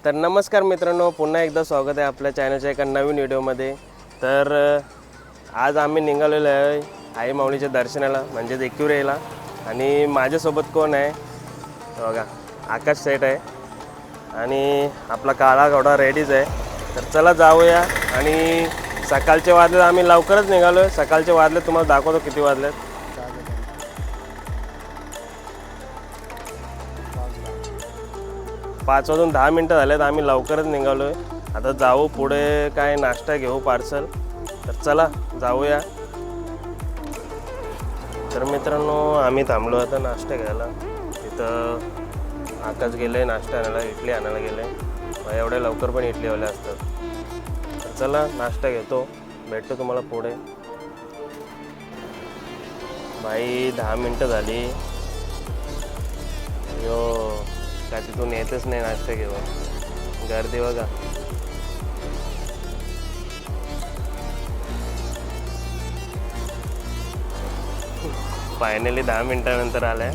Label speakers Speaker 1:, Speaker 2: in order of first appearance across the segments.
Speaker 1: तर नमस्कार मित्रांनो, पुन्हा एकदा स्वागत आहे आपल्या चॅनलच्या एका नवीन व्हिडिओमध्ये. तर आज आम्ही निघालेलो आहे आई माऊलीच्या दर्शनाला, म्हणजेच एकविरेला. आणि माझ्यासोबत कोण आहे बघा, आकाश सेठ आहे आणि आपला काळा घोडा रेडीच आहे. तर चला जाऊया. आणि सकाळचे वाजले, आम्ही लवकरच निघालो आहे. सकाळचे वाजले तुम्हाला दाखवतो किती वाजलेत. 5:10 झालेत. आम्ही लवकरच निघालो आहे. आता जाऊ पुढे, काय नाश्ता घेऊ पार्सल. तर चला जाऊया. तर मित्रांनो, आम्ही थांबलो आता नाश्ता घ्यायला. तिथं आकाश गेले नाश्ता आणायला, इडली आणायला गेले. एवढ्या लवकर पण इडलीवाले असतात. तर चला नाश्ता घेतो, भेटतो तुम्हाला पुढे. भाई 10 मिनटं झाली. यो काय तिथून येतच नाही नाश्ता घेऊन. गर्दी बघा. फायनली 10 मिनिटानंतर आलाय.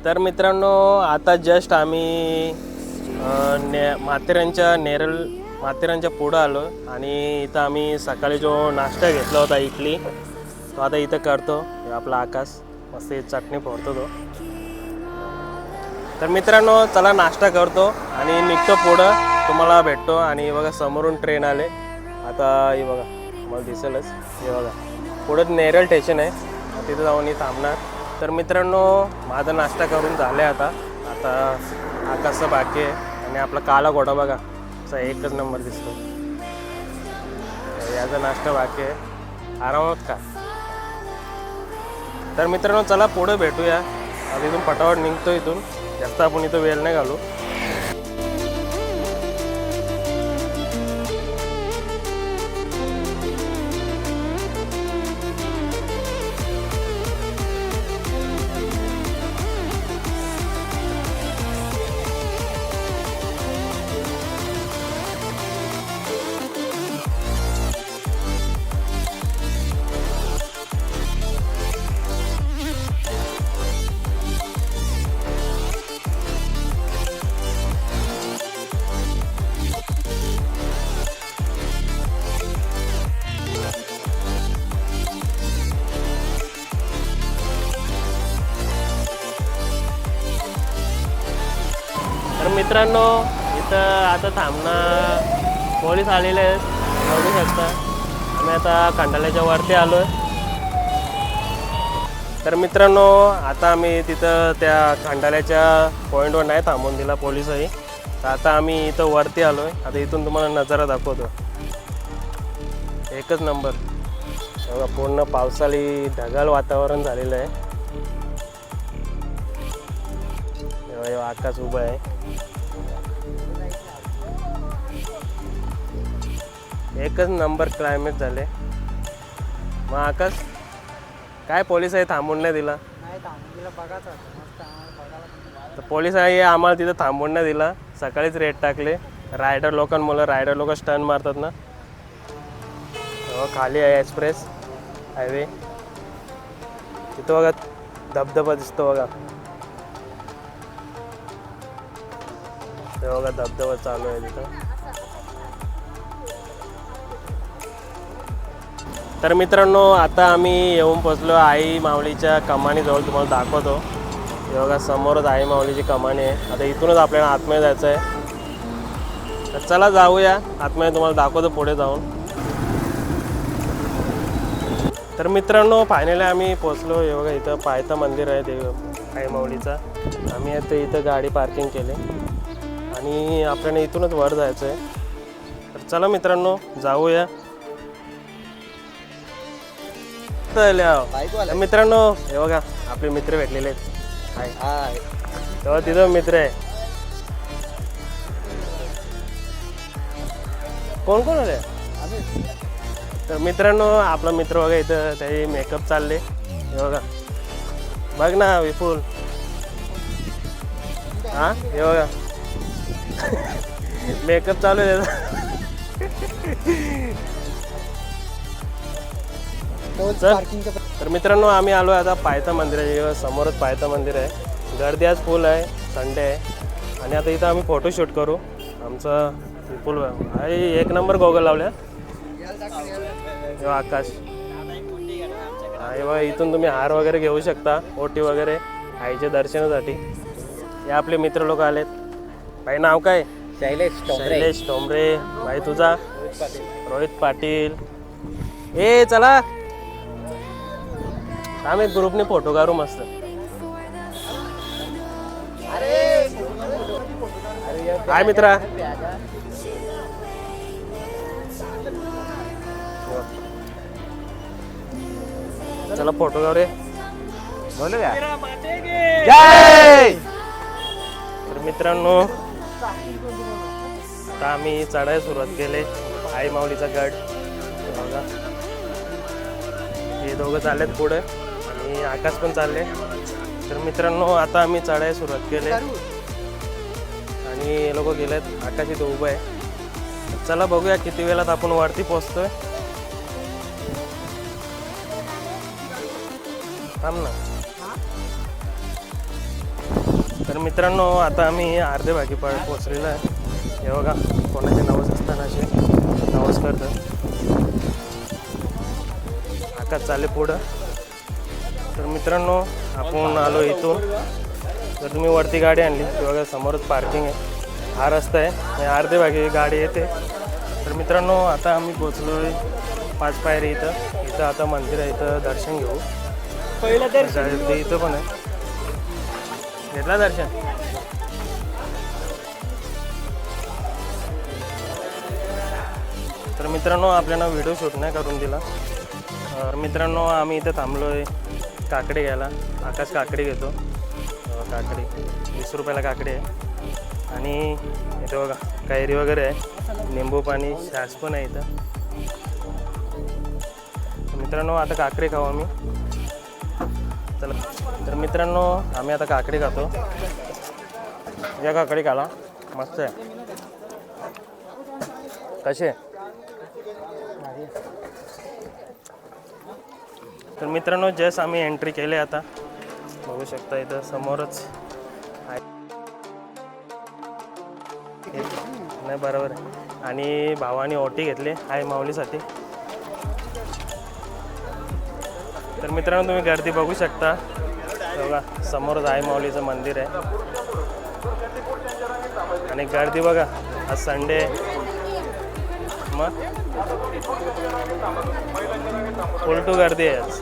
Speaker 1: तर मित्रांनो, आता जस्ट आम्ही माथेरानच्या पुढं आलो. आणि इथं आम्ही सकाळी जो नाश्ता घेतला होता इडली, तो आता इथं करतो. आपला आकाश मस्त चटणी फोडतो तो. तर मित्रांनो, चला नाश्ता करतो आणि निघतो पुढं, तुम्हाला भेटतो. आणि बघा समोरून ट्रेन आले आता. हे बघा मला दिसेलच. हे बघा पुढं नेरळ स्टेशन आहे, तिथं जाऊन थांबणार. तर मित्रांनो, माझा नाश्ता करून झाले. आता आकाशचं बाकी आहे. आणि आपला काला घोडा बघा, असा एकच नंबर दिसतो. याचा नाश्ता बाकी आहे, आरामात का. तर मित्रांनो, चला पुढे भेटूया. आता इथून पटापट निघतो. इथून जास्त आपण इथं वेळ नाही घालू. तर मित्रांनो, इथं आता थांबणं पोलीस आलेले आहेत, बघू शकता. आम्ही आता खंडाल्याच्या वरती आलो आहे. तर मित्रांनो, आता आम्ही तिथं त्या खंडाल्याच्या पॉईंटवर नाही थांबून दिला पोलिसही. तर आता आम्ही इथं वरती आलो आहे. आता इथून तुम्हाला नजारा दाखवतो. एकच नंबर बघा, पूर्ण पावसाळी ढगाळ वातावरण झालेलं आहे. आकाश उभा आहे. एकच नंबर क्लायमेट झाले. मग आकाश काय पोलीस आहे थांबून नाही दिला? तर पोलीस आहे आम्हाला तिथं थांबून नाही दिला. सकाळीच रेट टाकले रायडर लोकांमुळे. रायडर लोक स्टन मारतात ना. खाली आहे एक्सप्रेस हायवे. तिथं बघा धबधबा दिसतो बघा. बघा धबधबा चालू आहे तिथं. तर मित्रांनो, आता आम्ही येऊन पोचलो आई माऊलीच्या कमानीजवळ. तुम्हाला दाखवतो. हे बघा समोरच आई माऊलीची कमानी आहे. आता इथूनच आपल्याला आतमध्ये जायचं आहे. तर चला जाऊया आतमध्ये, तुम्हाला दाखवतो पुढे जाऊन. तर मित्रांनो, फायनली आम्ही पोचलो. हे बघा इथं पायथा मंदिर आहे देव आई माऊलीचा. आम्ही आता इथं गाडी पार्किंग केली आणि आपल्याला इथूनच वर जायचं आहे. तर चला मित्रांनो जाऊया. मित्रांनो, हे बघा आपले मित्र भेटलेले आहेत. हाय तेव्हा तिथं मित्र आहे. कोण कोण आले? तर मित्रांनो आपला मित्र बघा इथं त्याही मेकअप चालले हे बघा बघ ना विपुल हा हे बघा मेकअप चालू आहे तर मित्रांनो आम्ही आलो आता पायथा मंदिर समोरच पायथा मंदिर आहे गर्दी आज फुल आहे संडे आहे आणि आता इथं आम्ही फोटोशूट करू आमचा विपुल आहे एक नंबर गोगल लावल्या आकाश हा बघा इथून तुम्ही हार वगैरे घेऊ शकता ओटी वगैरे आईच्या दर्शनासाठी हे आपले मित्र लोक आलेत भाई नाव काय शैलेश टोंबरे भाई तुझा रोहित पाटील ए चला आम्ही ग्रुपने फोटो काढू मस्त काय मित्रा चला फोटो काढू रे बोलू का जय तर मित्रांनो आता आम्ही चढायला सुरुवात केले आई माऊलीचा गड बघा हे दोघं चाललेत पुढे आणि आकाश पण चालले तर मित्रांनो आता आम्ही चढायला सुरुवात केले आणि हे लोक गेलेत आकाश इथं उभं आहे चला बघूया किती वेळात आपण वरती पोहोचतोय थांब ना तर मित्रांनो आता आम्ही अर्धे भागी पोचलेलो आहे हे बघा कोणाचे नवस असताना असे नवस करतात आकाश चालले पुढं तर मित्रांनो आपण आलो इथून जर तुम्ही वरती गाडी आणली तर बघा समोरच पार्किंग आहे हा रस्ता आहे आणि अर्धे भागी गाडी येते तर मित्रांनो आता आम्ही पोचलो आहे 5 पायरी इथं आता मंदिर आहे इथं दर्शन घेऊ पहिलं दर्शन इथं पण आहे घेतला दर्शन तर मित्रांनो आपल्याला व्हिडिओ शूट नाही करून दिला मित्रांनो आम्ही इथे थांबलो आहे काकडी घ्यायला आकाश काकडी घेतो काकडी 20 रुपयाला काकडी आहे आणि इथे बघा कैरी वगैरे आहे निंबू पाणी छास पण आहे इथं मित्रांनो आता काकडी खाऊ आम्ही चला तर मित्रांनो आम्ही आता काकडी खातो या काकडी खाला मस्त आहे कशी आहे तर मित्रांनो जस्ट आम्ही एंट्री केली आता बघू शकता इथं समोरच नाही बरोबर आहे आणि भावाने ओटी घेतली आई माऊलीसाठी तर मित्रांनो तुम्ही गर्दी बघू शकता बघा समोरच आई माऊलीचं मंदिर आहे आणि गर्दी बघा आज संडे मग फुल टू गर्दी आहे आज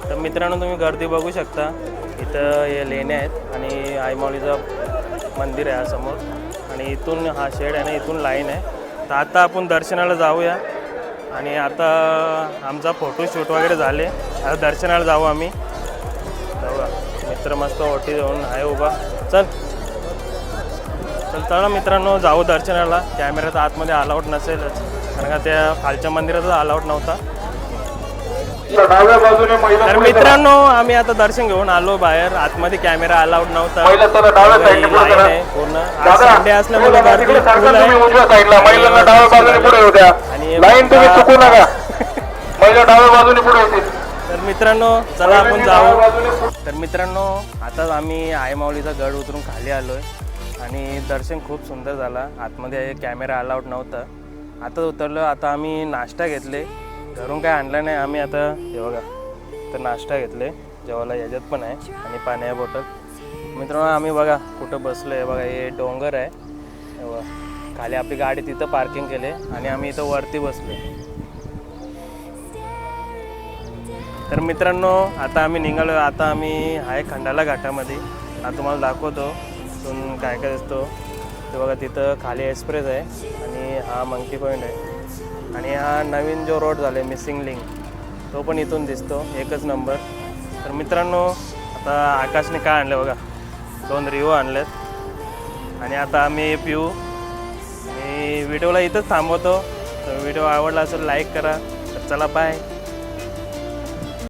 Speaker 1: तर मित्रांनो तुम्ही गर्दी बघू शकता इथं हे लेण्या आहेत आणि आई माऊलीचं मंदिर आहे समोर आणि इथून हा शेड आहे ना इथून लाईन आहे तर आता आपण दर्शनाला जाऊया आणि आता आमचा फोटोशूट वगैरे झाले आता दर्शनाला जाऊ आम्ही जाऊया मित्र मस्त ओटी देऊन आहे उभा चल चला मित्रांनो जाऊ दर्शनाला कॅमेऱ्याचा आतमध्ये अलाउड नसेलच कारण का त्या खालच्या मंदिरातच अलाउड नव्हता तर मित्रांनो आम्ही आता दर्शन घेऊन आलो बाहेर आतमध्ये कॅमेरा अलाउड नव्हता पूर्ण संडे असल्यामुळे गर्दी फुल आहे तर मित्रांनो चला आपण जाऊ तर मित्रांनो आता आम्ही आई माऊलीचा गड उतरून खाली आलोय आणि दर्शन खूप सुंदर झाला आतमध्ये कॅमेरा अलाउड नव्हता आता उतरलो आता आम्ही नाश्ता घेतले घरून काय आणलं नाही आम्ही आता हे बघा तर नाश्ता घेतले जेवायला याच्यात पण आहे आणि पाणी आहे बॉटल मित्रांनो आम्ही बघा कुठं बसलो आहे बघा हे डोंगर आहे हे बघा खाली आपली गाडी तिथं पार्किंग केले आणि आम्ही इथं वरती बसलो तर मित्रांनो आता आम्ही निघालो आता आम्ही आहे खंडाला घाटामध्ये आता तुम्हाला दाखवतो तिथून काय काय असतो ते बघा तिथं खाली एक्सप्रेस आहे आणि हा मंकी पॉईंट आहे आणि हा नवीन जो रोड झाला आहे मिसिंग लिंक तो पण इथून दिसतो एकच नंबर तर मित्रांनो आता आकाशने काय आणलं बघा 2 रिओ आणलेत आणि आता आम्ही पिऊ आणि व्हिडिओला इथंच थांबवतो. तर व्हिडिओ आवडला असेल लाईक करा. तर चला बाय.